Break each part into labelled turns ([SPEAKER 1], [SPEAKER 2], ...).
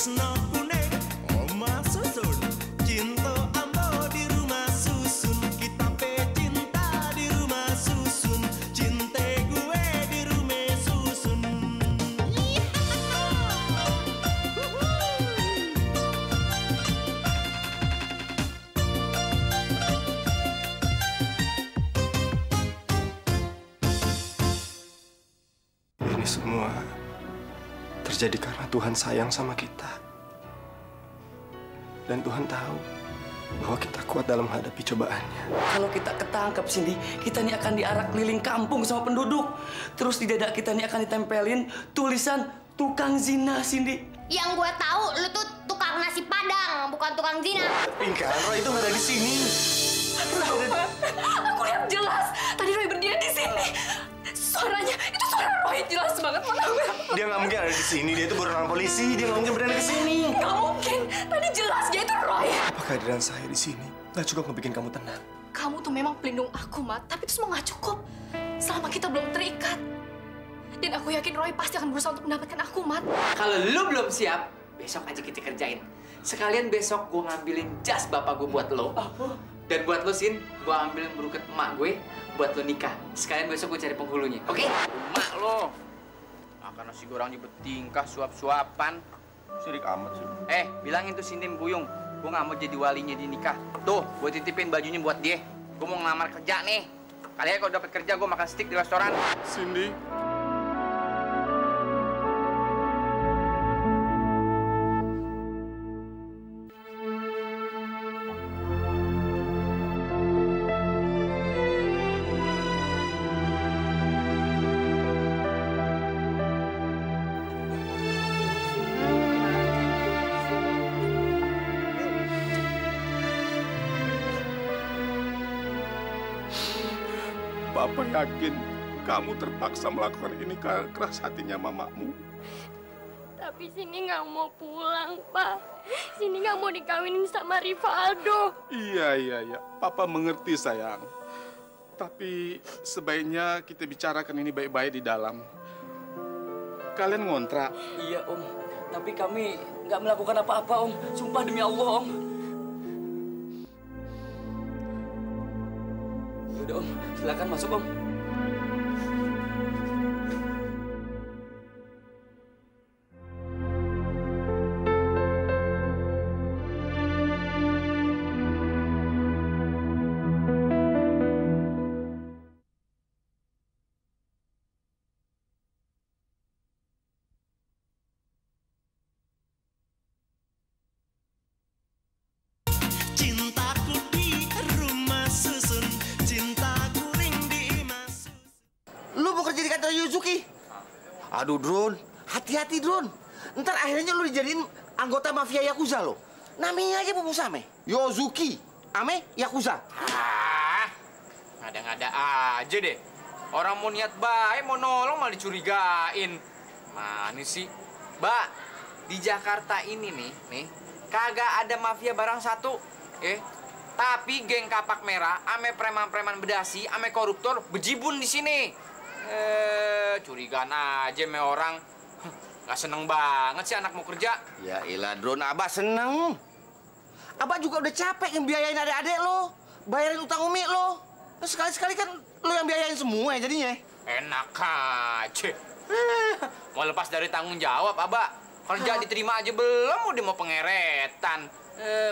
[SPEAKER 1] Ini semua terjadi karena Tuhan sayang sama kita. Dan Tuhan tahu bahwa kita kuat dalam menghadapi cobaannya.
[SPEAKER 2] Kalau kita ketangkep, Cindy, kita nih akan diarak keliling kampung sama penduduk. Terus di dada kita nih akan ditempelin tulisan tukang zina, Cindy.
[SPEAKER 3] Yang gue tahu, lu tuh tukang nasi padang, bukan tukang zina.
[SPEAKER 1] Pinkan, Roy itu nggak ada di sini.
[SPEAKER 4] Aku lihat jelas. Tadi Roy berdiri di sini. Suaranya, itu suara Roy jelas banget.
[SPEAKER 1] Dia nggak mungkin ada di sini. Dia itu buronan polisi. Dia nggak mungkin berani ke sini.
[SPEAKER 4] Nggak mungkin. Tadi jelas dia itu Roy.
[SPEAKER 1] Apa kehadiran saya di sini nggak cukup ngebikin kamu tenang?
[SPEAKER 4] Kamu tuh memang pelindung aku, Mat. Tapi itu semua nggak cukup. Selama kita belum terikat. Dan aku yakin Roy pasti akan berusaha untuk mendapatkan aku, Mat.
[SPEAKER 5] Kalau lu belum siap, besok aja kita kerjain. Sekalian besok gue ngambilin jas bapak gue buat lo. Dan buat lo, Sin, gue ambilin berukat emak gue buat lo nikah. Sekalian besok gue cari penghulunya, oke?
[SPEAKER 6] Emak lo. Makan nasi goreng juga tingkah suap-suapan.
[SPEAKER 1] Sirik amat sih.
[SPEAKER 6] Bilangin tuh Cindy Buyung. Gue nggak mau jadi walinya di nikah. Tuh, gue titipin bajunya buat dia. Gue mau ngelamar kerja nih. Kalian kalau dapat kerja, gue makan steak di restoran.
[SPEAKER 1] Cindy.
[SPEAKER 7] Papa yakin kamu terpaksa melakukan ini karena keras hatinya mamamu.
[SPEAKER 8] Tapi Cindy nggak mau pulang, Pak. Cindy nggak mau dikawinin sama Rivaldo.
[SPEAKER 7] Iya. Papa mengerti, sayang. Tapi sebaiknya kita bicarakan ini baik-baik di dalam. Kalian ngontrak?
[SPEAKER 2] Iya, Om. Tapi kami nggak melakukan apa-apa, Om. Sumpah demi Allah, Om. Udah, Om. Silakan masuk, Om.
[SPEAKER 9] Yuzuki. Aduh, Drone. Hati-hati, Drone. Ntar akhirnya lu dijadiin anggota mafia Yakuza lo. Namanya aja Pupu Same. Yozuki. Ame Yakuza.
[SPEAKER 6] Ngada-ngada aja deh. Orang mau niat baik, mau nolong malah dicurigain. Mana sih? Mbak, di Jakarta ini nih, kagak ada mafia barang satu. Tapi geng kapak merah, ame preman-preman bedasi, ame koruptor bejibun di sini. Curigaan aja me orang. Gak seneng banget sih anak mau kerja.
[SPEAKER 9] Ya ilah, Drone, Abah seneng. Abah juga udah capek ngebiayain adik-adik lo, bayarin utang Umi lo. Terus sekali-sekali kan lo yang biayain semua ya jadinya.
[SPEAKER 6] Enak aja. Mau lepas dari tanggung jawab, Abah. Kerja diterima aja belum, udah mau pengeretan.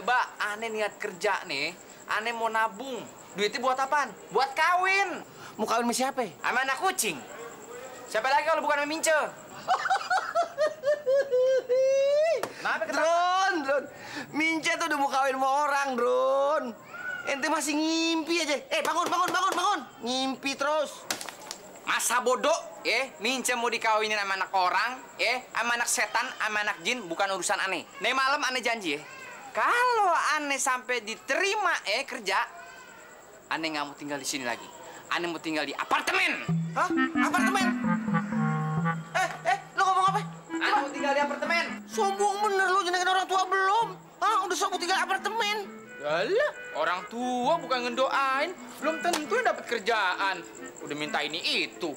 [SPEAKER 6] Mbak, aneh niat kerja nih. Aneh mau nabung. Duitnya buat apaan? Buat kawin.
[SPEAKER 9] Mau kawin sama siapa?
[SPEAKER 6] Sama anak kucing. Siapa lagi kalau bukan sama Mince? Kenapa ketawa?
[SPEAKER 9] Drone. Mince tuh udah mau kawin sama orang, Drone. Ente masih ngimpi aja. Bangun. Ngimpi terus.
[SPEAKER 6] Masa bodoh, Mince mau dikawinin sama anak orang, sama anak setan, sama anak jin, bukan urusan aneh. Nih malam aneh janji, kalau aneh sampai diterima, kerja, aneh nggak mau tinggal di sini lagi. Aneh mau tinggal di apartemen.
[SPEAKER 9] Hah? Apartemen? Lo ngomong apa?
[SPEAKER 6] Aneh mau tinggal di apartemen.
[SPEAKER 9] Sombong bener lo, nyenengin orang tua belum? Udah sok mau tinggal apartemen.
[SPEAKER 6] Yalah, orang tua bukan ngedoain, belum tentu dapat kerjaan. Udah minta ini itu.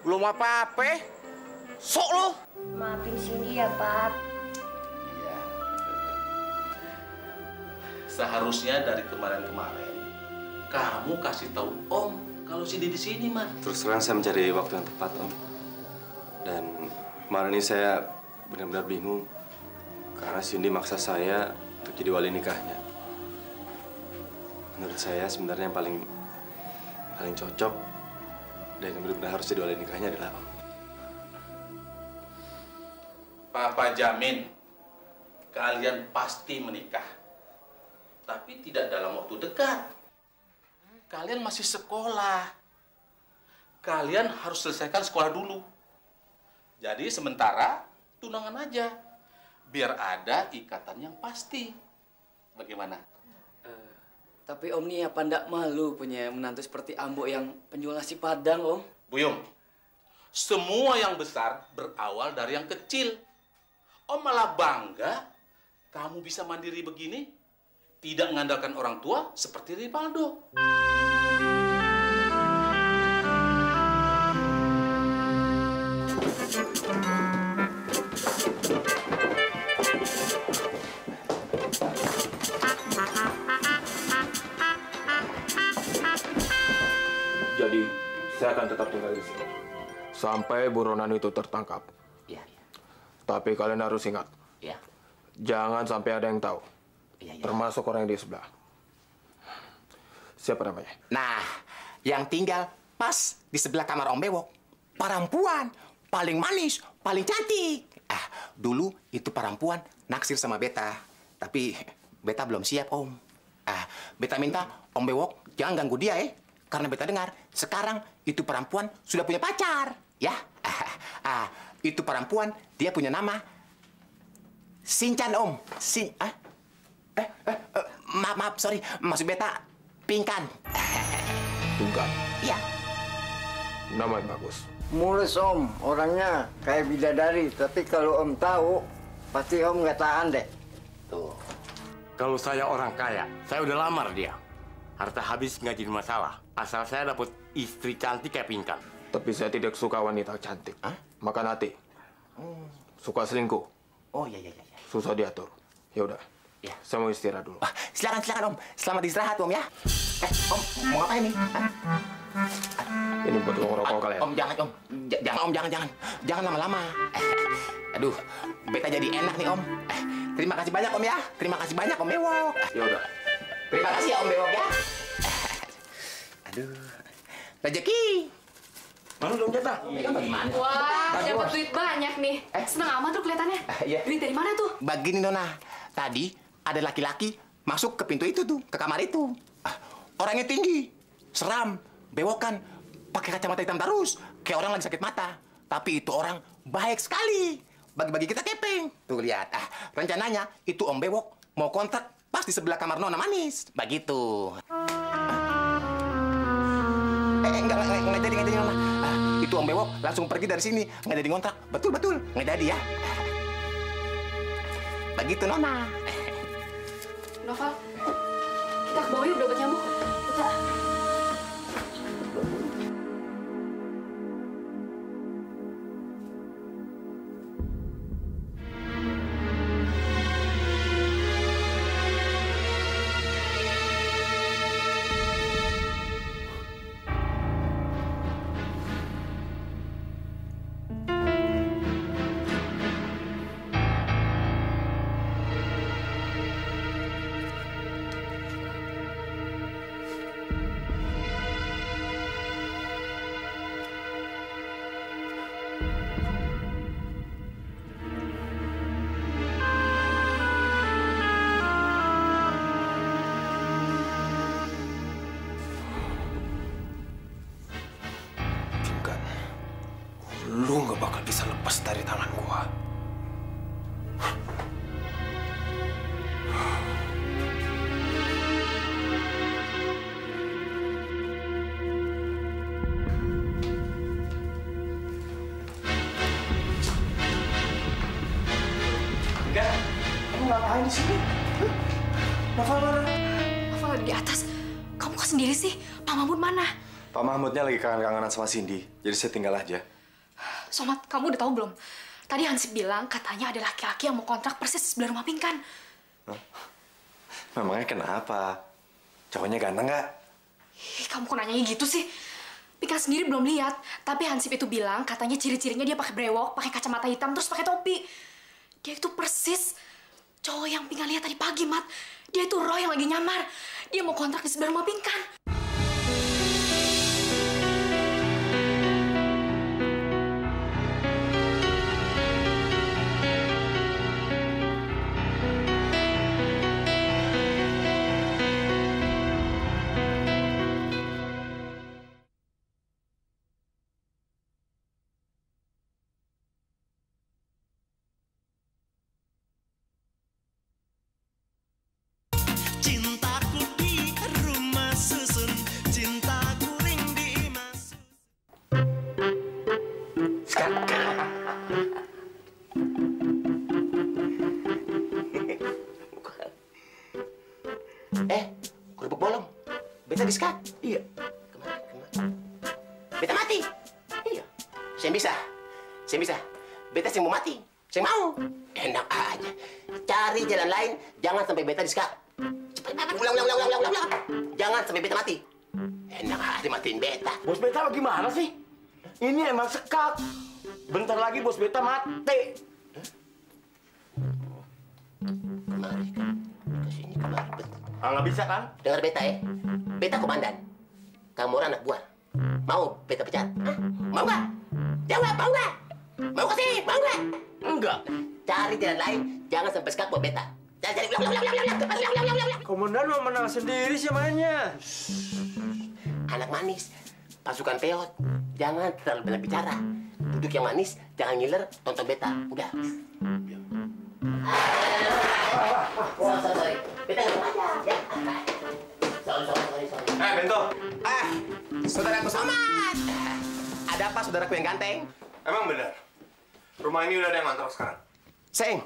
[SPEAKER 9] Belum apa-apa. Sok lo.
[SPEAKER 3] Maafin Cindy ya, Pak.
[SPEAKER 7] Seharusnya dari kemarin-kemarin kamu kasih tahu Om kalau Cindy di sini, Man.
[SPEAKER 1] Terus terang saya mencari waktu yang tepat, Om. Dan kemarin ini saya benar-benar bingung karena Cindy maksa saya untuk jadi wali nikahnya. Menurut saya sebenarnya yang paling cocok dan yang benar-benar harus jadi wali nikahnya adalah Om.
[SPEAKER 7] Papa jamin kalian pasti menikah. Tapi tidak dalam waktu dekat. Kalian masih sekolah. Kalian harus selesaikan sekolah dulu. Jadi sementara tunangan aja. Biar ada ikatan yang pasti. Bagaimana?
[SPEAKER 2] Tapi Om nih apa ndak malu punya menantu seperti Ambo yang penjual nasi Padang, Om?
[SPEAKER 7] Buyung, semua yang besar berawal dari yang kecil. Om malah bangga kamu bisa mandiri begini, tidak mengandalkan orang tua seperti Rivaldo.
[SPEAKER 10] Jadi, saya akan tetap tinggal di sini. Sampai buronan itu tertangkap.
[SPEAKER 9] Iya.
[SPEAKER 10] Tapi kalian harus ingat,
[SPEAKER 9] Iya.
[SPEAKER 10] jangan sampai ada yang tahu.
[SPEAKER 9] Iya.
[SPEAKER 10] Termasuk orang yang di sebelah. Siapa namanya?
[SPEAKER 9] Nah, yang tinggal pas di sebelah kamar Om Bewok. Perempuan paling manis, paling cantik. Dulu itu perempuan naksir sama Beta. Tapi Beta belum siap, Om. Beta minta Om Bewok jangan ganggu dia, Karena Beta dengar sekarang itu perempuan sudah punya pacar, ya. Itu perempuan dia punya nama Sinchan, Om. Maaf, sorry. Maksud Beta Pingkan.
[SPEAKER 10] Pingkan?
[SPEAKER 9] Iya.
[SPEAKER 10] Nama yang bagus.
[SPEAKER 11] Mulus, Om. Orangnya kayak bidadari. Tapi kalau Om tahu, pasti Om nggak tahan deh.
[SPEAKER 9] Tuh.
[SPEAKER 12] Kalau saya orang kaya, saya udah lamar dia. Harta habis nggak jadi masalah. Asal saya dapat istri cantik kayak Pingkan.
[SPEAKER 10] Tapi saya tidak suka wanita cantik. Makan hati. Suka selingkuh.
[SPEAKER 9] Oh, iya.
[SPEAKER 10] Susah diatur. Ya udah.
[SPEAKER 9] Ya.
[SPEAKER 10] Saya mau istirahat dulu.
[SPEAKER 9] Silakan, Om. Selamat istirahat, Om, ya. Om, mau ngapain nih?
[SPEAKER 10] Ini buat uang rokok kalian.
[SPEAKER 9] Om, jangan, Om. Jangan. Jangan lama-lama. Aduh, Beta jadi enak nih, Om. Terima kasih banyak, Om, ya. Terima kasih banyak, Om Bewok.
[SPEAKER 10] Ya udah.
[SPEAKER 9] Terima kasih ya, Om Bewok, ya. Aduh, rezeki.
[SPEAKER 10] Mana dong, Jatah?
[SPEAKER 4] Wah, dapat duit banyak nih. Senang amat tuh kelihatannya.
[SPEAKER 9] Iya.
[SPEAKER 4] Duit dari mana tuh?
[SPEAKER 9] Begini, Nona. Tadi ada laki-laki masuk ke pintu itu tuh, ke kamar itu. Orangnya tinggi, seram, bewokan, pakai kacamata hitam terus, kayak orang lagi sakit mata. Tapi itu orang baik sekali. Bagi-bagi kita keping. Tuh lihat. Rencananya itu Om Bewok mau kontrak pas di sebelah kamar Nona Manis. Begitu. Nggak jadi Nona. Itu Om Bewok langsung pergi dari sini. Nggak jadi ngontrak. Betul. Nggak jadi ya. Begitu, Nona.
[SPEAKER 4] Noval, kita ke bawah yuk udah obat nyamuk. Kita.
[SPEAKER 10] Lu nggak bakal bisa lepas dari tangan gua.
[SPEAKER 2] Enggak, kamu ngapain di sini? Noval mana?
[SPEAKER 4] Noval ada di atas. Kamu kok sendiri sih? Pak Mahmud mana?
[SPEAKER 1] Pak Mahmudnya lagi kangen-kangenan sama Cindy, jadi saya tinggal aja.
[SPEAKER 4] Somat, kamu udah tahu belum? Tadi Hansip bilang katanya ada laki-laki yang mau kontrak persis di sebelah rumah Pingkan.
[SPEAKER 1] Memangnya kenapa? Cowoknya ganteng nggak?
[SPEAKER 4] Ih, kamu kok nanyanya gitu sih? Pika sendiri belum lihat, tapi Hansip itu bilang katanya ciri-cirinya dia pakai brewok, pakai kacamata hitam, terus pakai topi. Dia itu persis cowok yang Pinkan lihat tadi pagi, Mat. Dia itu Roy yang lagi nyamar. Dia mau kontrak di sebelah rumah Pinkan.
[SPEAKER 9] Kerupuk bolong. Beta diskat. Iya. Kemana? Beta mati. Iya. Saya bisa. Beta sih mau mati. Saya mau. Enak aja. Cari jalan lain. Jangan sampai beta diskat. Cepat. Ulang. Jangan sampai beta mati. Enak aja matiin beta.
[SPEAKER 12] Bos beta bagaimana sih? Ini emang sekak. Bentar lagi bos beta mati.
[SPEAKER 9] Kemari kan? Kesini kemari bentar.
[SPEAKER 12] Nggak bisa kan?
[SPEAKER 9] Dengar beta ya. Beta komandan. Kamu orang anak buah. Mau beta pecat? Hah? Mau nggak? Jawab, mau nggak? Mau kasih? Mau nggak?
[SPEAKER 12] Enggak.
[SPEAKER 9] Cari jalan lain. Jangan sampai sekak buat beta. Cari. Ulang.
[SPEAKER 12] Komandan mau menang sendiri sih mainnya.
[SPEAKER 9] Anak manis. Pasukan peot. Jangan terlalu banyak bicara. Duduk yang manis. Jangan ngiler. Tonton beta. Udah. Sorry. Beta nggak mau aja. Ya. Sorry.
[SPEAKER 1] Bento.
[SPEAKER 9] Saudaraku Somad. Ada apa saudaraku yang ganteng?
[SPEAKER 1] Emang benar? Rumah ini udah ada yang ngontrak sekarang?
[SPEAKER 9] Saya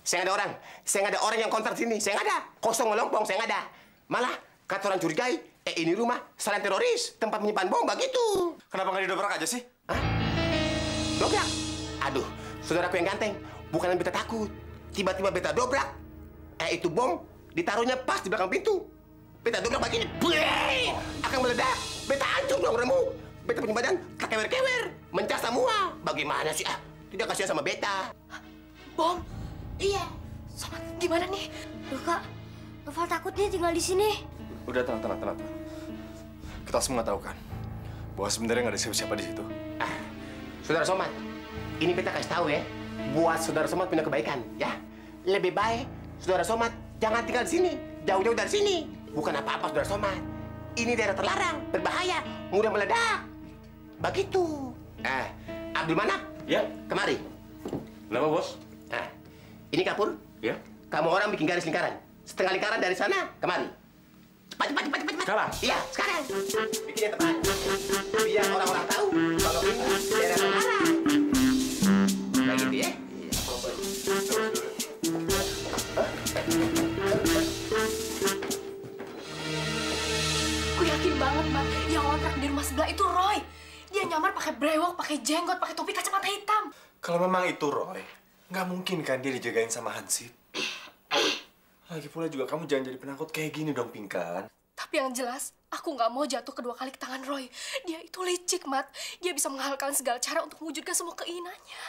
[SPEAKER 9] nggak ada orang. Saya nggak ada orang yang kontrak sini. Saya nggak ada. Kosong melompong, saya nggak ada. Malah, kata orang curigai, ini rumah selain teroris, tempat menyimpan bom, begitu.
[SPEAKER 1] Kenapa nggak didobrak aja sih?
[SPEAKER 9] Hah? Dobrak? Aduh, saudaraku yang ganteng, bukan beta takut. Tiba-tiba beta dobrak, itu bom ditaruhnya pas di belakang pintu. Beta dobrak begini, akan meledak. Beta hancur dong remuk. Beta punya badan kekewer-kewer, mencah semua. Bagaimana sih? Tidak kasihan sama beta.
[SPEAKER 4] Bom?
[SPEAKER 9] Iya.
[SPEAKER 4] Sobat, gimana nih?
[SPEAKER 8] Loh, Kak. Noval takut nih tinggal di sini.
[SPEAKER 1] Udah, tenang. Kita semua tahu kan bahwa sebenarnya nggak ada siapa-siapa di situ.
[SPEAKER 9] Saudara Somad, ini beta kasih tahu ya, buat saudara Somad punya kebaikan, ya. Lebih baik saudara Somad jangan tinggal di sini, jauh-jauh dari sini. Bukan apa-apa saudara Somad. Ini daerah terlarang, berbahaya, mudah meledak. Begitu. Abdul Manap,
[SPEAKER 12] Ya.
[SPEAKER 9] kemari.
[SPEAKER 12] Kenapa bos?
[SPEAKER 9] Ini kapur.
[SPEAKER 12] Ya.
[SPEAKER 9] Kamu orang bikin garis lingkaran. Setengah lingkaran dari sana, kemari. Cepat.
[SPEAKER 12] Sekarang?
[SPEAKER 9] Iya, sekarang. Bikinnya tepat. Biar orang-orang tahu kalau ini daerah terlarang. Kayak gitu ya.
[SPEAKER 4] Aku yakin banget, Mat. Yang kontrak di rumah sebelah itu Roy. Dia nyamar pakai brewok, pakai jenggot, pakai topi kacamata hitam.
[SPEAKER 1] Kalau memang itu Roy, nggak mungkin kan dia dijagain sama Hansip. Lagi pula juga kamu jangan jadi penakut kayak gini dong, Pinkan.
[SPEAKER 4] Tapi yang jelas, aku nggak mau jatuh kedua kali ke tangan Roy. Dia itu licik, Mat. Dia bisa menghalalkan segala cara untuk mewujudkan semua keinginannya.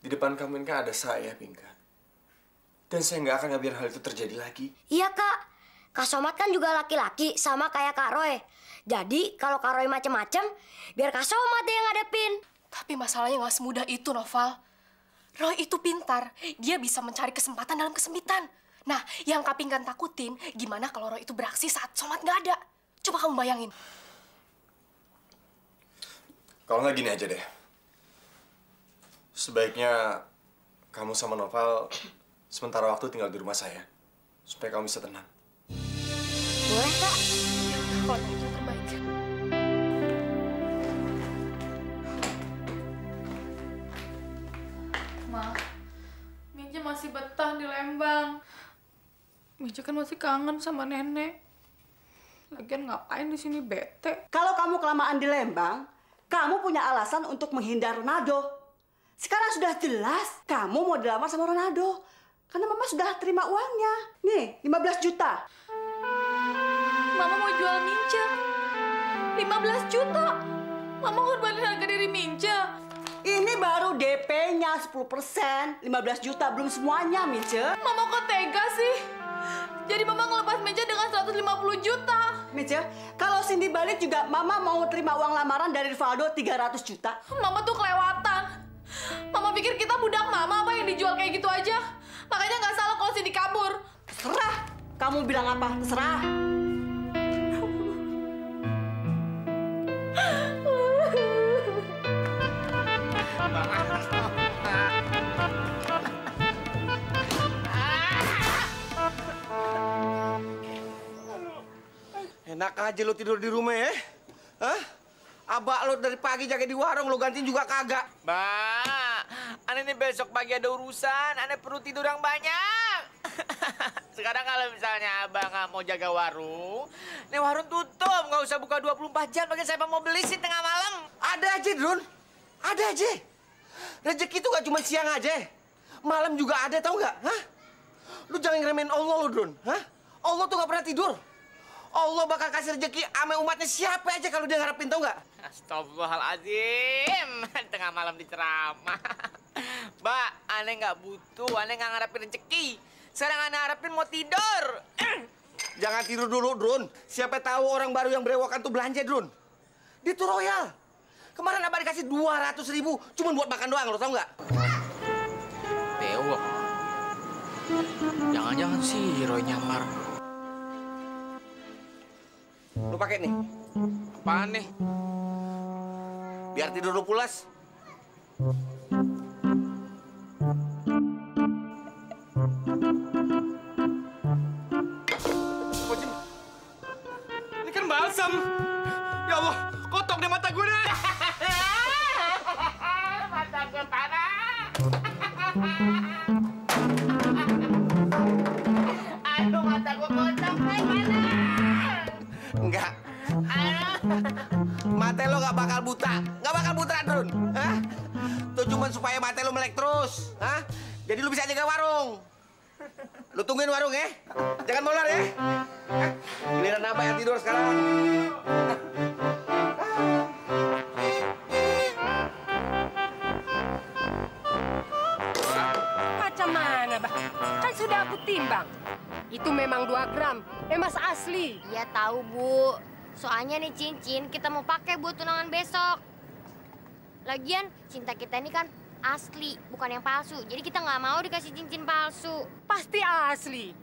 [SPEAKER 1] Di depan kamu ini kan ada saya, Pinkan. Dan saya nggak akan biar hal itu terjadi lagi.
[SPEAKER 8] Iya, Kak. Kak Somad kan juga laki-laki, sama kayak Kak Roy. Jadi, kalau Kak Roy macem-macem, biar Kak Somad yang ngadepin.
[SPEAKER 4] Tapi masalahnya nggak semudah itu, Noval. Roy itu pintar. Dia bisa mencari kesempatan dalam kesempitan. Nah, yang Kak Pinkan takutin, gimana kalau Roy itu beraksi saat Somad nggak ada? Coba kamu bayangin.
[SPEAKER 1] Kalau nggak gini aja deh. Sebaiknya kamu sama Noval sementara waktu tinggal di rumah saya. Supaya kamu bisa tenang.
[SPEAKER 8] Boleh, Kak?
[SPEAKER 4] Kalau itu terbaik.
[SPEAKER 13] Ma, Mija masih betah di Lembang. Mija kan masih kangen sama nenek. Lagian ngapain di sini bete?
[SPEAKER 14] Kalau kamu kelamaan di Lembang, kamu punya alasan untuk menghindar Ronaldo. Sekarang sudah jelas kamu mau dilamar sama Ronaldo. Karena Mama sudah terima uangnya. Nih, 15 juta.
[SPEAKER 13] Mama mau jual Minca. 15 juta. Mama ngorbanin harga diri Minca.
[SPEAKER 14] Ini baru DP-nya 10%, 15 juta belum semuanya, Mince.
[SPEAKER 13] Mama kok tega sih? Jadi Mama ngelepas Minca dengan 150 juta.
[SPEAKER 14] Mince, kalau Cindy balik juga Mama mau terima uang lamaran dari Rivaldo 300 juta.
[SPEAKER 13] Mama tuh kelewatan. Mama pikir kita budak Mama apa yang dijual kayak gitu aja. Makanya nggak salah kalau Cindy kabur.
[SPEAKER 14] Terserah. Kamu bilang apa? Terserah.
[SPEAKER 9] Enak aja lo tidur di rumah ya? Hah? Abak lo dari pagi jaga di warung, lo gantiin juga kagak.
[SPEAKER 6] Mbak, aneh nih besok pagi ada urusan, aneh perlu tidur yang banyak. Sekarang kalau misalnya abang nggak mau jaga warung, nih warung tutup, nggak usah buka 24 jam, bagi siapa mau beli sih tengah malam.
[SPEAKER 9] Ada aja, Drun. Ada aja. Rezeki itu gak cuma siang aja. Malam juga ada, tau nggak? Hah? Lu jangan ngeremehin Allah lo, Drun. Hah? Allah tuh gak pernah tidur. Allah bakal kasih rezeki ame umatnya siapa aja kalau dia ngarepin, tau nggak?
[SPEAKER 6] Astagfirullahaladzim, tengah malam diceramah. Mbak, aneh nggak butuh, aneh nggak ngarepin rezeki. Sekarang aneh harapin mau tidur.
[SPEAKER 9] Jangan tidur dulu, Drun. Siapa tahu orang baru yang berewokan tuh belanja, Drun. Dia tuh royal. Kemarin abang dikasih 200.000 cuma buat makan doang, lo tau nggak?
[SPEAKER 6] Bewok. Jangan-jangan sih Roy nyamar.
[SPEAKER 9] Lu pakai nih.
[SPEAKER 6] Apaan nih?
[SPEAKER 9] Biar tidur lu pulas.
[SPEAKER 6] Ini kan balsam. Ya Allah, kotok deh mata gue deh. Mata gue parah. Aduh, mata gue kotok mana?
[SPEAKER 9] Enggak. Mata lo gak bakal buta. Gak bakal buta, Drun. Hah? Itu cuma supaya mata lo melek terus. Hah? Jadi lu bisa jaga warung. Lu tungguin warung ya. Jangan molor ya. Giliran apa yang tidur sekarang?
[SPEAKER 15] Macam mana, Bah? Kan sudah aku timbang. Itu memang 2 gram. Emas asli.
[SPEAKER 3] Iya tahu, Bu. Soalnya nih cincin kita mau pakai buat tunangan besok. Lagian cinta kita ini kan asli, bukan yang palsu. Jadi kita nggak mau dikasih cincin palsu.
[SPEAKER 15] Pasti asli.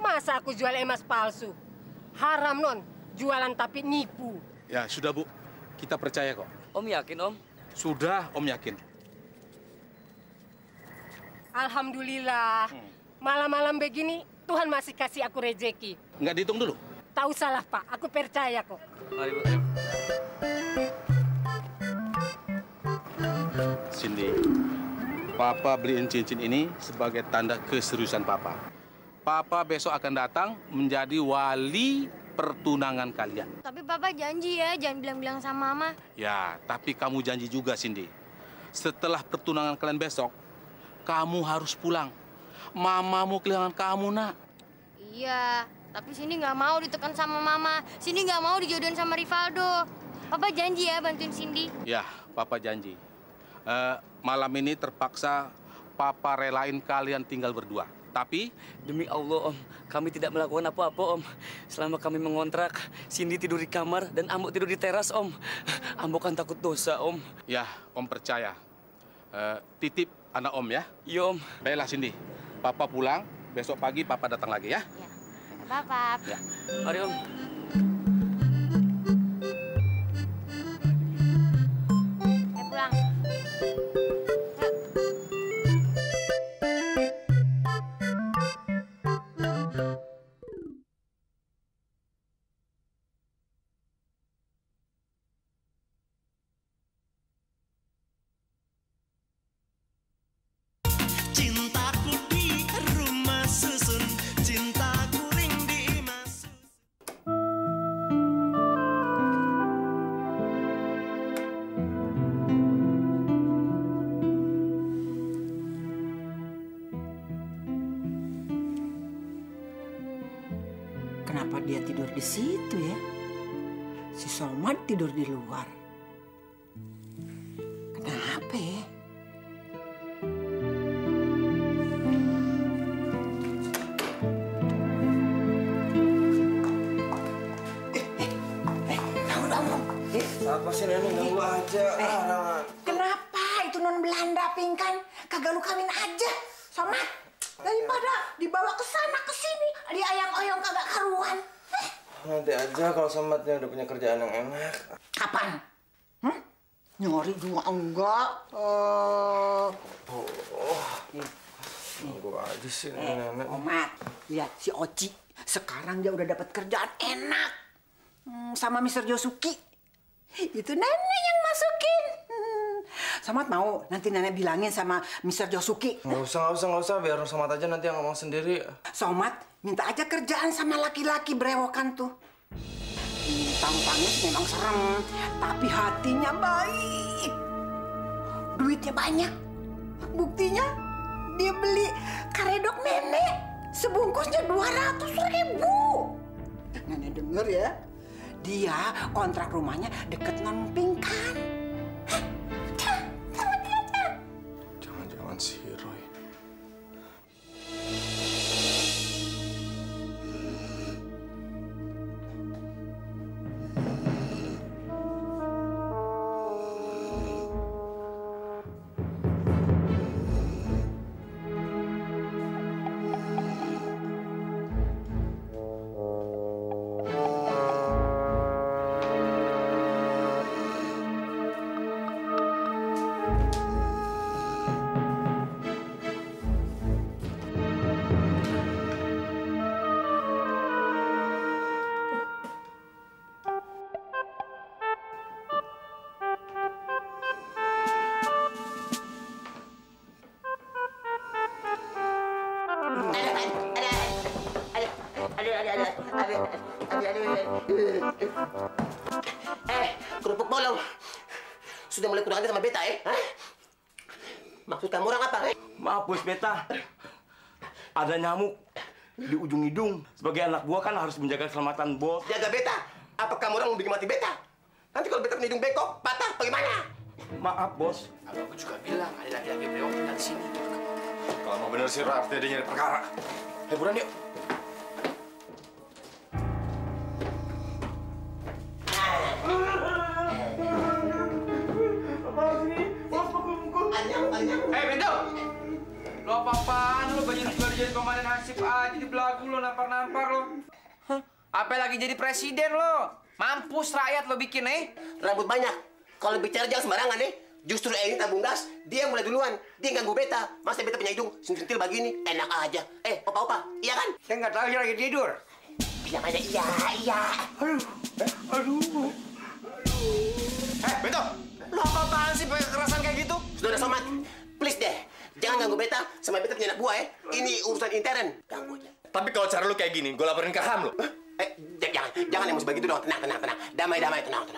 [SPEAKER 15] Masa aku jual emas palsu? Haram, Non. Jualan tapi nipu.
[SPEAKER 7] Ya, sudah, Bu. Kita percaya kok.
[SPEAKER 2] Om yakin, Om?
[SPEAKER 7] Sudah, Om yakin.
[SPEAKER 15] Alhamdulillah. Malam-malam begini, Tuhan masih kasih aku rezeki.
[SPEAKER 7] Nggak dihitung dulu?
[SPEAKER 15] Tahu salah, Pak. Aku percaya kok.
[SPEAKER 2] Mari, Bu.
[SPEAKER 7] Cindy, Papa beliin cincin ini sebagai tanda keseriusan Papa. Papa besok akan datang menjadi wali pertunangan kalian.
[SPEAKER 3] Tapi Papa janji ya, jangan bilang-bilang sama Mama.
[SPEAKER 7] Ya, tapi kamu janji juga, Cindy. Setelah pertunangan kalian besok, kamu harus pulang. Mama mau kehilangan kamu, Nak.
[SPEAKER 3] Iya, tapi Cindy nggak mau ditekan sama Mama. Cindy nggak mau dijodohin sama Rivaldo. Papa janji ya bantuin Cindy.
[SPEAKER 7] Ya, Papa janji. Malam ini terpaksa Papa relain kalian tinggal berdua. Tapi
[SPEAKER 2] demi Allah, Om, kami tidak melakukan apa-apa, Om. Selama kami mengontrak, Cindy tidur di kamar dan Ambo tidur di teras, Om. Ambo kan takut dosa, Om.
[SPEAKER 7] ya, Om percaya. Titip anak Om ya.
[SPEAKER 2] Iya, Om.
[SPEAKER 7] Baiklah, Cindy. Papa pulang, besok pagi Papa datang lagi ya.
[SPEAKER 3] Papa.
[SPEAKER 7] Ya.
[SPEAKER 2] Mari, Om.
[SPEAKER 3] Pulang.
[SPEAKER 16] Cintaku di rumah susun, cintaku ring di mas.
[SPEAKER 14] kenapa dia tidur di situ ya? Si Somad tidur di luar. Kenapa ya?
[SPEAKER 1] Apa sih Nenek ganggu aja?
[SPEAKER 14] Kenapa itu non Belanda pingkan? Kagak lu kawin aja, Somad. Daripada dibawa ke sana ke sini, diayang-oyong kagak karuan.
[SPEAKER 1] Nanti aja kalau Somadnya udah punya kerjaan yang enak.
[SPEAKER 14] Kapan? Nyari juga enggak.
[SPEAKER 1] Ganggu aja sih Nenek.
[SPEAKER 14] Somad, lihat si Oci. Sekarang dia udah dapat kerjaan enak. Sama Mr. Josuki. Itu nenek yang masukin. Somad mau nanti nenek bilangin sama Mr. Josuki.
[SPEAKER 1] Nggak usah. Biar Somad aja nanti yang ngomong sendiri.
[SPEAKER 14] Somad minta aja kerjaan sama laki-laki berewokan tuh. Tampangnya sih memang serem, tapi hatinya baik. Duitnya banyak. Buktinya dia beli karedok nenek. Sebungkusnya 200.000. Nenek denger ya. Dia kontrak rumahnya deket non Pingkan. Sama dia aja.
[SPEAKER 1] Jangan-jangan si Roy.
[SPEAKER 9] Kerupuk bolong. Sudah mulai kurang aja sama beta, Hah? Maksud kamu orang apa,
[SPEAKER 10] Maaf, Bos Beta. Ada nyamuk di ujung hidung. Sebagai anak buah kan harus menjaga keselamatan Bos.
[SPEAKER 9] Jaga beta. Apa kamu orang mau bikin mati beta? Nanti kalau beta punya hidung bengkok, patah, bagaimana?
[SPEAKER 10] Maaf, Bos.
[SPEAKER 5] Aku juga bilang ada laki-laki brewok tinggal di sini.
[SPEAKER 1] Kalau mau bener sih, artinya dia nyari perkara. Ayo buruan yuk.
[SPEAKER 6] Bento! Lo apa-apaan lo? Baju juga jadi komandan Hansip aja di belagu lo, nampar-nampar lo. Apa lagi jadi presiden lo? Mampus rakyat lo bikin,
[SPEAKER 9] Rambut banyak. Kalau bicara jangan sembarangan, Justru ini tabung gas, dia yang mulai duluan. Dia ganggu beta. Masa beta punya hidung sentil begini, enak aja. Opa-opa, iya kan?
[SPEAKER 6] Saya nggak tahu dia lagi tidur.
[SPEAKER 9] Bilang aja iya.
[SPEAKER 6] Aduh. Bento! Lo apa-apaan sih pakai kekerasan kayak gitu?
[SPEAKER 9] Sudah Somad, please deh. Jangan ganggu beta sama beta punya anak buah, Ini urusan intern. Ganggu aja.
[SPEAKER 1] Tapi kalau cara lu kayak gini, gue laporin ke HAM lo.
[SPEAKER 9] Jangan emosi begitu dong. Tenang. Damai, tenang.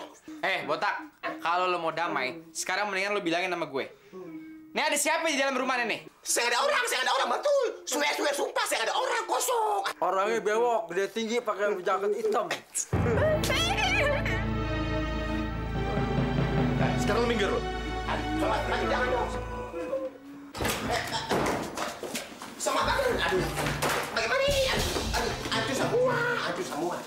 [SPEAKER 6] Botak. Kalau lo mau damai, sekarang mendingan lo bilangin sama gue. Nih ada siapa di dalam rumah nih?
[SPEAKER 9] Saya nggak ada orang, betul. Swear, sumpah, saya nggak ada orang, kosong.
[SPEAKER 11] Orangnya bewok, gede tinggi, pakai jaket hitam.
[SPEAKER 1] Sekarang lu minggir lo.
[SPEAKER 9] Somad, jangan dong. Somad, aduh. Bagaimana ini? Aduh semua.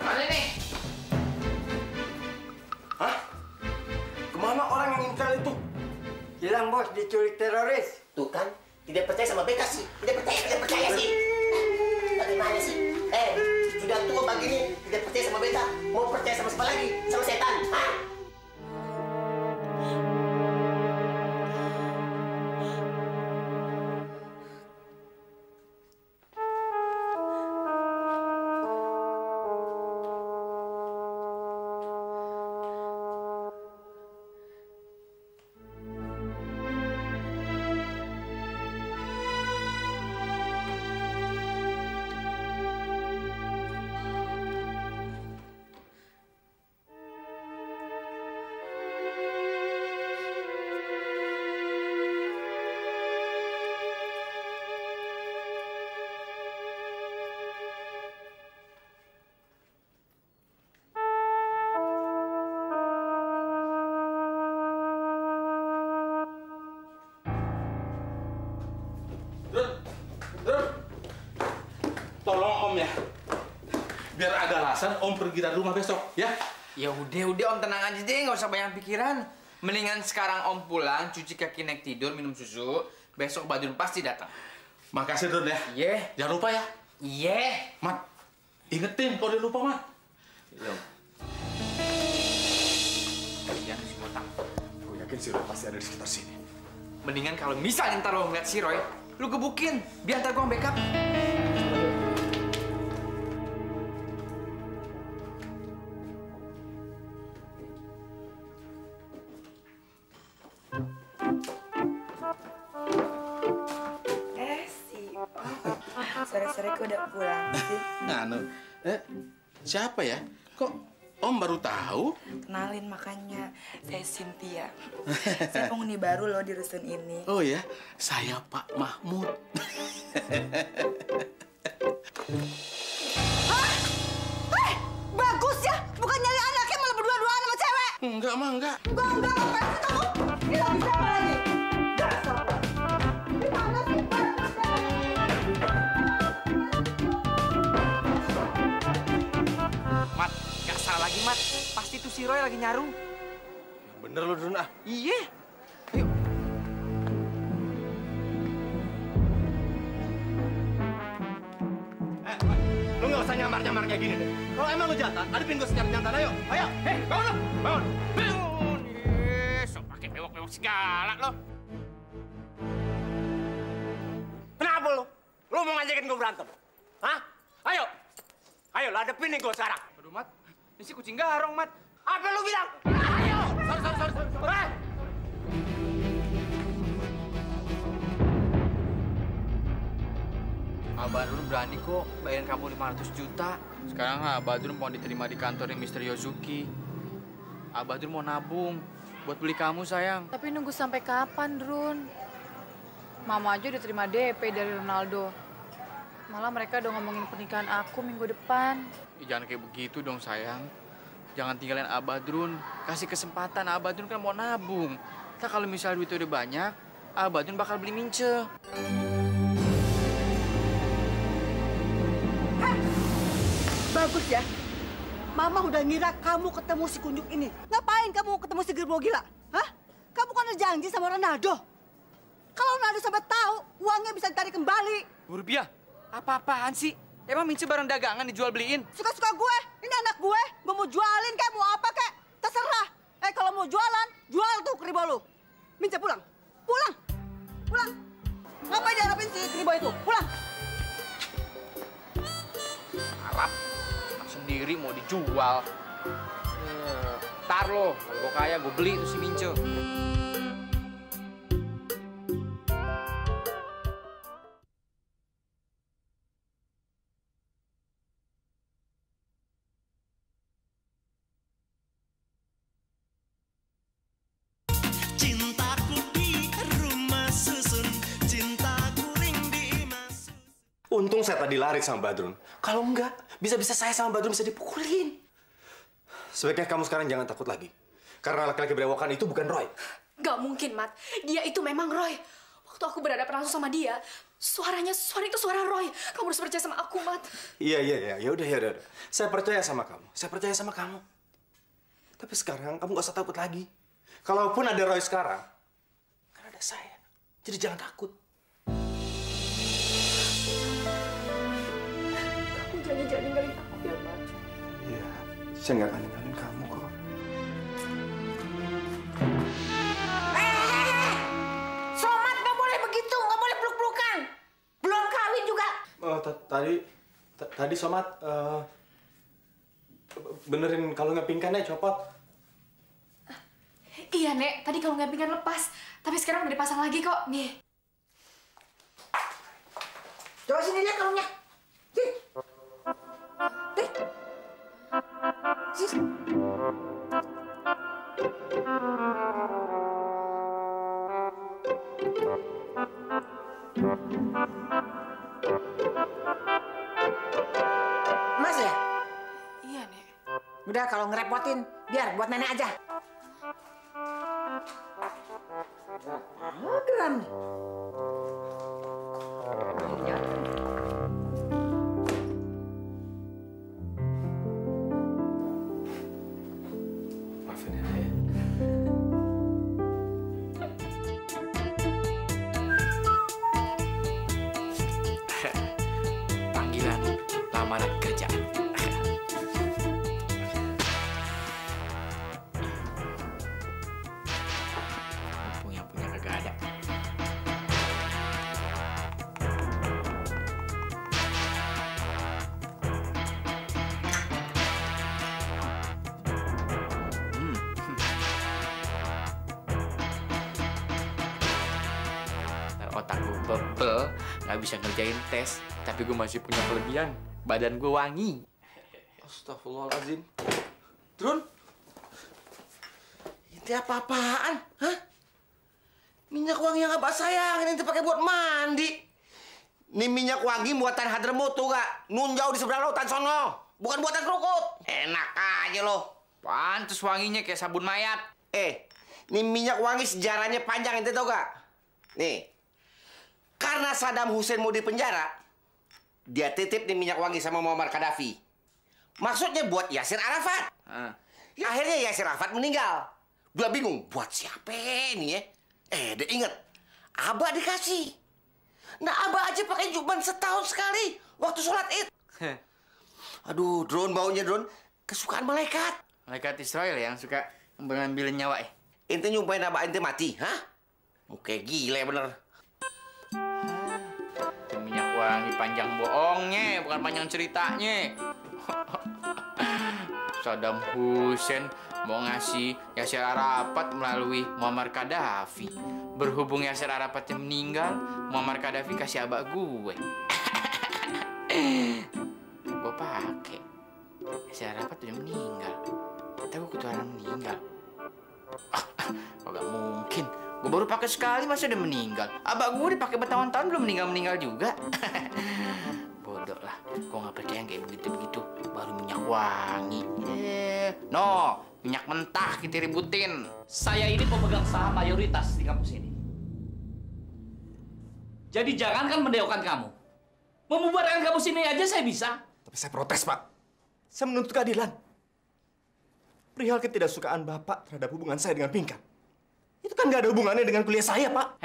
[SPEAKER 6] Mana nih?
[SPEAKER 11] Hah? Kemana orang yang intel itu? Hilang, Bos, diculik teroris.
[SPEAKER 9] Tuh kan, tidak percaya sama beta sih. Tidak percaya sih. Bagaimana sih? Sudah tua begini, tidak percaya sama beta. Mau percaya sama siapa lagi? Sama setan,
[SPEAKER 7] Om ya. Biar ada alasan Om pergi dari rumah besok, ya?
[SPEAKER 6] Ya udah Om tenang aja deh, nggak usah banyak pikiran. Mendingan sekarang Om pulang, cuci kaki, naik tidur, minum susu. Besok Badrun pasti datang.
[SPEAKER 7] Makasih Dun ya.
[SPEAKER 6] Iya.
[SPEAKER 7] Jangan lupa ya.
[SPEAKER 6] Iya.
[SPEAKER 7] Mat, ingetin kalau dia lupa, Mat.
[SPEAKER 1] Iya.
[SPEAKER 6] Kalian si botak.
[SPEAKER 1] Gue yakin si Roy pasti ada di sekitar sini.
[SPEAKER 6] Mendingan kalau misalnya ntar lo ngeliat si Roy, lu gebukin. Biar ntar gue backup.
[SPEAKER 16] Sore-sore kok udah pulang sih?
[SPEAKER 7] Siapa ya? Kok Om baru tahu?
[SPEAKER 16] Kenalin makanya, saya Cynthia. Saya penghuni baru loh di rusun ini.
[SPEAKER 7] Oh ya, saya Pak Mahmud.
[SPEAKER 14] Bagus ya, bukan nyari anaknya malah berdua-duaan sama cewek.
[SPEAKER 7] Enggak, Ma, enggak.
[SPEAKER 14] Enggak, ngapain sih kamu? Ini lagi siapa lagi? Gimana sih?
[SPEAKER 6] Mat, gak salah lagi, Mat. Pasti tuh si Roy lagi nyaru.
[SPEAKER 1] Bener lo, Dun, ah.
[SPEAKER 6] Iya.
[SPEAKER 10] Lu nggak usah nyamar-nyamar kayak gini deh. Kalau emang lu jantan, hadapin gue secara jantan. Ayo, ayo. Bangun lo, bangun.
[SPEAKER 6] Bangun. Sok pakai bewok-bewok segala lo.
[SPEAKER 10] Kenapa lu? Lu mau ngajakin gue berantem? Hah? Ayo. Ayo, hadapin nih gue sekarang.
[SPEAKER 6] Aduh, Mat. Ini si kucing garong, Mat.
[SPEAKER 10] Apa lu bilang? Ayo. Sorry.
[SPEAKER 6] Badrun berani kok bayarin kamu 500 juta. Sekarang Badrun mau diterima di kantornya Mr. Yozuki. Badrun mau nabung buat beli kamu, sayang.
[SPEAKER 13] Tapi nunggu sampai kapan, Drun? Mama aja udah terima DP dari Ronaldo. Malah mereka udah ngomongin pernikahan aku minggu depan.
[SPEAKER 6] Jangan kayak begitu dong, sayang. Jangan tinggalin Badrun. Kasih kesempatan, Badrun kan mau nabung. Ntar kalau misalnya duitnya udah banyak, Badrun bakal beli mince.
[SPEAKER 14] Bagus ya. Mama udah ngira kamu ketemu si kunjuk ini. Ngapain kamu ketemu si Gerbo gila? Hah? Kamu kan ada janji sama Ronaldo. Kalau Ronaldo sampai tahu, uangnya bisa ditarik kembali.
[SPEAKER 6] Rupiah? Apa-apaan sih? Emang mince barang dagangan dijual beliin?
[SPEAKER 14] Suka-suka gue. Ini anak gue. Gue mau jualin kayak mau apa kayak. Terserah. Kalau mau jualan, jual tuh Kribo lu. Mince pulang. Pulang. Pulang. Ngapain diharapin si Kribo itu? Pulang.
[SPEAKER 6] Harap. Sendiri mau dijual. Ntar lo, kalau gue kaya gue beli tuh si mince.
[SPEAKER 1] Untung saya tadi lari sama Badrun. Kalau enggak, bisa-bisa saya sama Badrun bisa dipukulin. Sebaiknya kamu sekarang jangan takut lagi. Karena laki-laki berewokan itu bukan Roy.
[SPEAKER 4] Gak mungkin, Mat. Dia itu memang Roy. Waktu aku berhadapan langsung sama dia, suara itu suara Roy. Kamu harus percaya sama aku, Mat.
[SPEAKER 1] Iya. Ya udah. Saya percaya sama kamu. Tapi sekarang kamu gak usah takut lagi. Kalaupun ada Roy sekarang, kan ada saya. Jadi jangan takut.
[SPEAKER 4] Jangan ninggalin aku ya, Mat.
[SPEAKER 1] Iya, saya nggak akan ninggalin kamu kok.
[SPEAKER 14] Somat nggak boleh begitu, nggak boleh peluk-pelukan. Belum kawin juga.
[SPEAKER 1] Tadi Somat benerin kalung pingkannya copot.
[SPEAKER 4] Iya, Nek. Tadi kalau nggak pingkan lepas. Tapi sekarang udah dipasang lagi kok. Nih.
[SPEAKER 14] Coba sini lihat kalungnya. Mas ya?
[SPEAKER 4] Iya, Nek.
[SPEAKER 14] Udah kalau ngerepotin, biar buat nenek aja. Geram nih.
[SPEAKER 5] otak gue bebel, nggak bisa ngerjain tes, tapi gue masih punya kelebihan. Badan gue wangi.
[SPEAKER 1] Astagfirullahaladzim. Drun, itu apa-apaan? Hah? Minyak wangi yang abah sayangin itu pakai buat mandi. Ini minyak wangi buatan Hadramaut tuh gak? Nunjau di seberang lautan sono. Bukan buatan Krukut. Enak aja loh.
[SPEAKER 6] Pantes wanginya kayak sabun mayat.
[SPEAKER 1] Ini minyak wangi sejarahnya panjang, ente tau gak? Nih, karena Saddam Hussein mau dipenjara, dia titip nih minyak wangi sama Muammar Gaddafi. Maksudnya buat Yasir Arafat. Akhirnya Yasir Arafat meninggal. Dia bingung, buat siapa nih ya? Dia inget, Abah dikasih. Nah, Abah aja pakai cuma setahun sekali waktu sholat Id. Aduh, Drone baunya, Drone. Kesukaan malaikat.
[SPEAKER 5] Malaikat Israel yang suka mengambil nyawa,
[SPEAKER 1] Ente nyumpain Abah ente mati, hah? Muka gila bener.
[SPEAKER 5] Itu minyak wangi panjang bohongnya, bukan panjang ceritanya. Saddam Hussein mau ngasih Yasir Arafat melalui Muammar Gaddafi. Berhubung Yasir Arafatnya meninggal, Muammar Gaddafi kasih abak gue. Gue pakai. Yasir Arafat udah meninggal. Tapi gue ketularan meninggal. Gak mungkin. Gue baru pakai sekali masa udah meninggal. Abak gue dipakai bertahun-tahun belum meninggal juga. Bodoh lah. Gue gak percaya kayak begitu-begitu. Baru minyak wangi. No, minyak mentah kita ributin.
[SPEAKER 2] Saya ini pemegang saham mayoritas di kampus ini. Jadi jangankan mendewakan kamu. Membubarkan kampus ini aja saya bisa.
[SPEAKER 1] Tapi saya protes, Pak. Saya menuntut keadilan. Perihal ketidaksukaan Bapak terhadap hubungan saya dengan Pinkan. Itu kan nggak ada hubungannya dengan kuliah saya, Pak.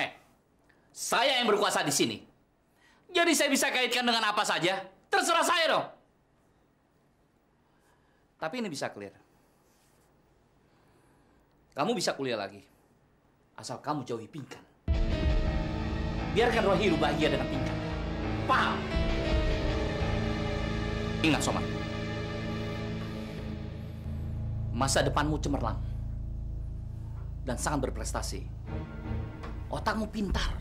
[SPEAKER 2] Saya yang berkuasa di sini. Jadi saya bisa kaitkan dengan apa saja. Terserah saya dong. Tapi ini bisa clear. Kamu bisa kuliah lagi. Asal kamu jauhi Pinkan. Biarkan Rohiru bahagia dengan Pinkan. Paham? Ingat, Somad. Masa depanmu cemerlang. Dan sangat berprestasi. Otakmu pintar.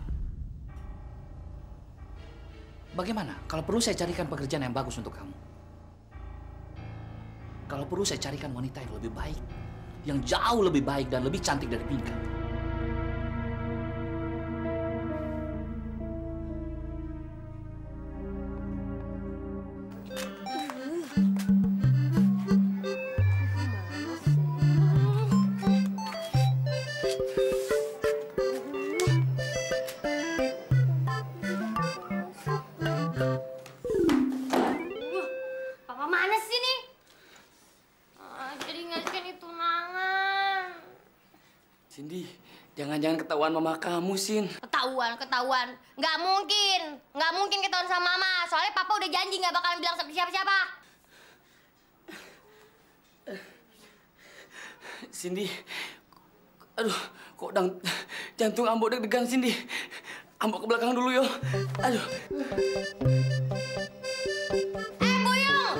[SPEAKER 2] Bagaimana kalau perlu saya carikan pekerjaan yang bagus untuk kamu? Kalau perlu saya carikan wanita yang lebih baik, yang jauh lebih baik dan lebih cantik dari Pinkan. Jangan ketahuan mama kamu, Sin.
[SPEAKER 3] Ketahuan. Nggak mungkin ketahuan sama mama. Soalnya papa udah janji nggak bakalan bilang sama siapa-siapa.
[SPEAKER 2] Cindy, aduh, kok jantung Ambo deg-degan, Cindy. Ambo ke belakang dulu, yo. Aduh.
[SPEAKER 3] Buyung!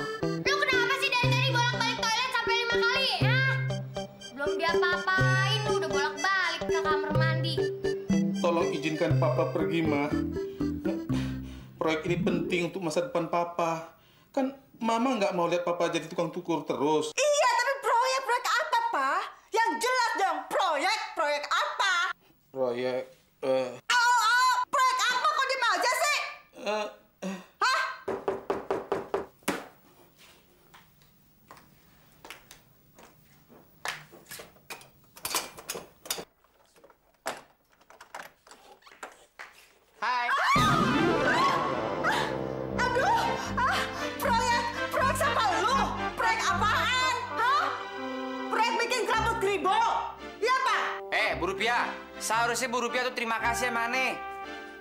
[SPEAKER 3] Lu kenapa sih dari tadi bolak-balik toilet sampai 5 kali, ya? Belum diapa-apain, lu udah bolak-balik ke kamar mandi.
[SPEAKER 7] Tolong izinkan Papa pergi, Ma. Proyek ini penting untuk masa depan Papa. Kan Mama nggak mau lihat Papa jadi tukang cukur terus.
[SPEAKER 14] Iya, tapi proyek apa, Pak? Yang jelas dong, proyek apa?
[SPEAKER 7] Proyek,
[SPEAKER 14] proyek apa kok diem aja sih? Hah?
[SPEAKER 5] Hai.
[SPEAKER 14] Proyek sama lu? Proyek apaan? Hah? Proyek bikin rambut kribo? Iya, Pak?
[SPEAKER 6] Bu Rupiah, seharusnya Bu Rupiah tuh terima kasih sama aneh.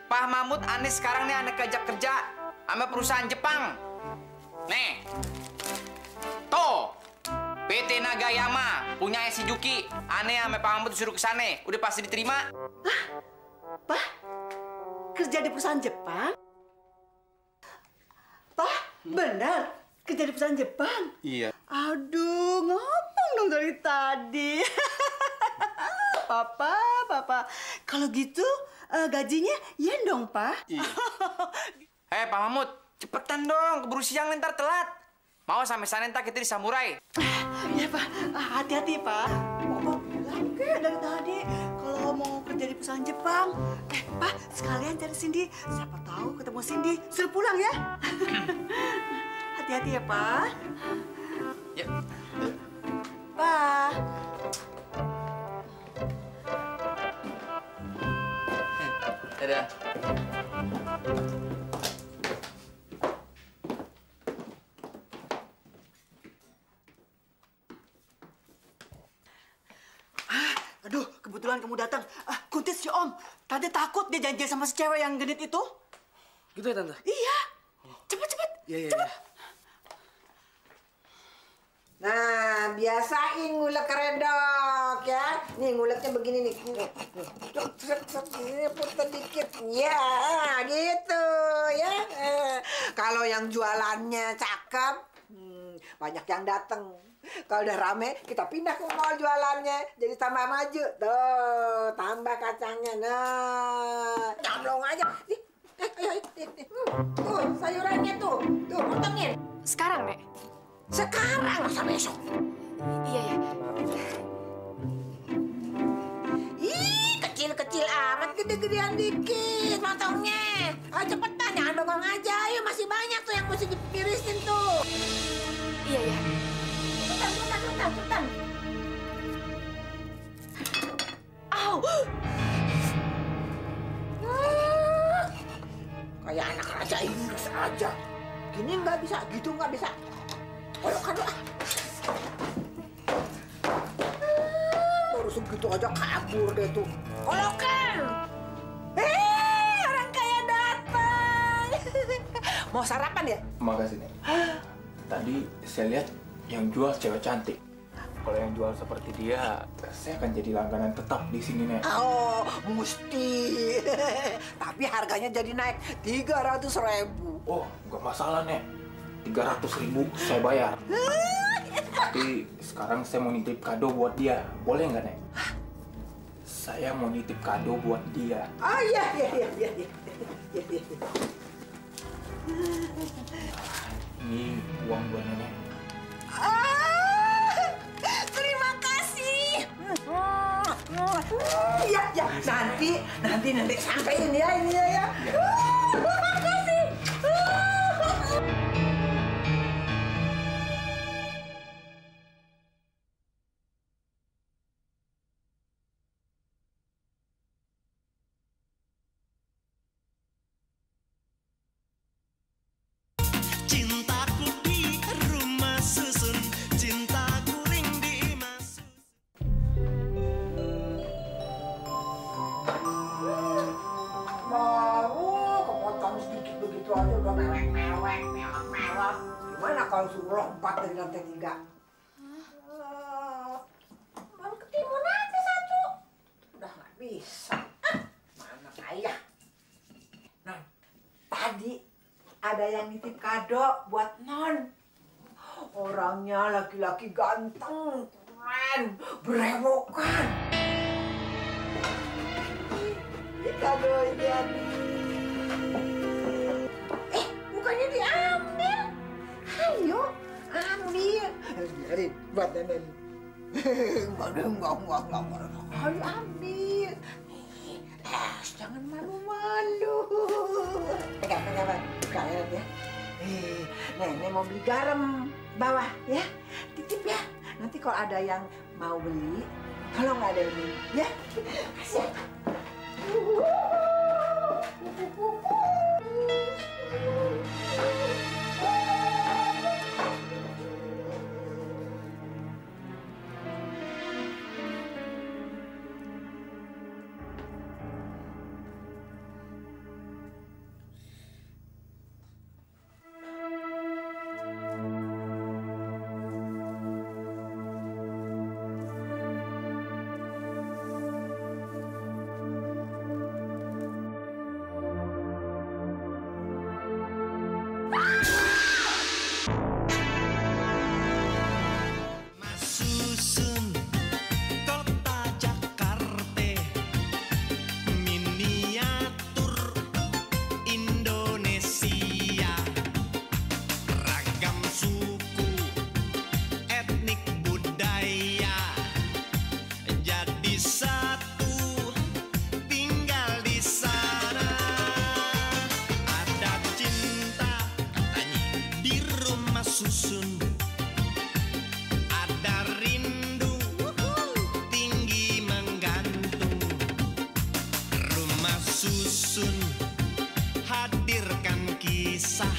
[SPEAKER 6] Pak Mahmud aneh sekarang nih aneh keajak kerja sama perusahaan Jepang. Nih, tuh, PT Nagayama punya si Juki. Aneh sama Pak Mahmud disuruh ke sana. Udah pasti diterima.
[SPEAKER 14] Pak, kerja di perusahaan Jepang? Pak, benar kerja di perusahaan Jepang?
[SPEAKER 7] Iya.
[SPEAKER 14] Aduh, ngomong dong dari tadi. Papa, kalau gitu gajinya yen dong, Pak.
[SPEAKER 6] Pak Mahmud, cepetan dong, keburu siang ntar telat. Mau sampai sana ntar kita di Samurai.
[SPEAKER 14] Iya, Pak. Hati-hati, Pak. Bapak bilang dari tadi kalau mau kerja di perusahaan Jepang. Pak, sekalian cari Cindy. Siapa tahu ketemu Cindy, suruh pulang ya. Hati-hati ya, Pak.
[SPEAKER 6] Ya.
[SPEAKER 14] Pak.
[SPEAKER 6] Dadah.
[SPEAKER 14] Aduh, kebetulan kamu datang. Kuntis si Om. Tante takut dia janjian sama si cewek yang genit itu.
[SPEAKER 2] Gitu ya, Tante?
[SPEAKER 14] Iya. Cepet.
[SPEAKER 2] Iya.
[SPEAKER 14] Nah, biasain ngulek keredok ya. Nih nguleknya begini nih. Putar dikit. Ya, gitu ya. Kalau yang jualannya cakep, banyak yang dateng. Kalau udah rame, kita pindah ke mall jualannya. Jadi tambah maju. Tuh, tambah kacangnya. Nah, nyamlong aja. Ayo. Tuh, sayurannya tuh. Tuh, potongin.
[SPEAKER 4] Sekarang, Nek?
[SPEAKER 14] Sekarang, masa besok?
[SPEAKER 4] Iya.
[SPEAKER 14] Ih, kecil-kecil amat, gede-gedean dikit motongnya. Ayo cepetan, jangan bengong aja. Ayo, masih banyak tuh yang mesti dipirisin tuh.
[SPEAKER 4] Iya.
[SPEAKER 14] Cepetan.
[SPEAKER 4] Au!
[SPEAKER 14] Kayak anak raja Inggris aja. Gini nggak bisa, gitu nggak bisa. Kolokan lah. Baru segitu aja kabur deh tuh. Kolokan! Orang kaya datang. Mau sarapan ya?
[SPEAKER 17] Makasih, Nek. Tadi saya lihat yang jual cewek cantik. Kalau yang jual seperti dia, saya akan jadi langganan tetap di sini, Nek.
[SPEAKER 14] Oh, mesti. Tapi harganya jadi naik 300.000.
[SPEAKER 17] Oh, nggak masalah, Nek. 300.000 saya bayar. Tapi sekarang saya mau nitip kado buat dia. Boleh nggak, Nek? Saya mau nitip kado buat dia.
[SPEAKER 14] Oh, iya.
[SPEAKER 17] Ini uang buat Nenek.
[SPEAKER 14] Terima kasih. Ya. Nanti sampein ya ini ya. Terima kasih.
[SPEAKER 18] Cintaku di rumah susun, cintaku ring di mas.
[SPEAKER 14] Kepotong sedikit begitu aja udah mewek. Gimana kalau suruh lompat dari lantai 3? Baru ketimun aja satu. Udah nggak bisa. Mana kayak? Non, tadi ada yang nitip kado buat Non. Orangnya laki-laki ganteng, keren, berewokan. Ini kado dia nih. Bukannya diambil. Ayo, ambil. Biarin buat Nenek. Enggak. Ayo ambil. Jangan malu-malu. Pegang. Buka ya. Nenek mau beli garam bawah ya. Titip ya. Nanti kalau ada yang mau beli, tolong ada yang beli ya. Kasih.
[SPEAKER 18] hadirkan kisah